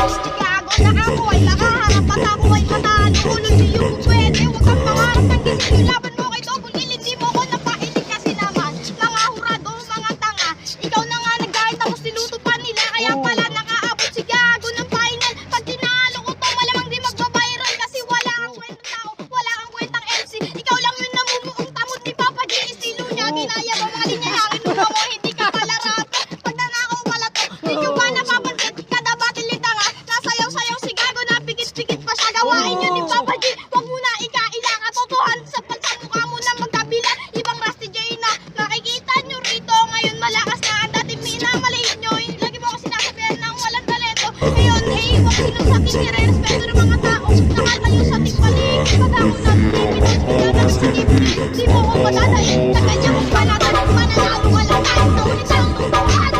Gago na ako ay nakaharap at ako ay matalo. Ulo di yung pwede, huwag kang pangarap ng gising. Yung laban mo kay Double L, hindi mo ko napailig kasi naman. Mga hurado, mga tanga. Ikaw na nga nag-guide tapos niluto pa nila. Kaya pala nakaabot si Gago ng final. Pag tinalo ko to, malamang di magbabiral. Kasi wala kang kwentang tao, wala kang kwentang MC. Ikaw lang yung namumuong tamod ni Papa G. Estilo niya, ginaya ba mga linya hangin mo mo, hindi ka pala rapper. Pag nanakaw pala to, di nyo ba napapansin? Kada battle ni tanga, nasayaw-sayaw si Gago, napikit-pikit pa siya. Gawain nyo ni Papa G, wag mo na ikaila. Katotohan sa pagkamukha mo na magkabila. Ibang Rusty J na nakikita nyo rito. Ngayon malakas na ang dating minamaliit nyo. Lagi mo ako sinasabihan ng walang talento. Ngayon huwag sino sa akin nire-respeto ng mga tao. Nakatayo sa tingpalig, pag ako nagpipinag sa gibli. Di mo ko madadaig, na ganyan kong panatan. Mananalo ka lang kahit na ulit ang tutuhan.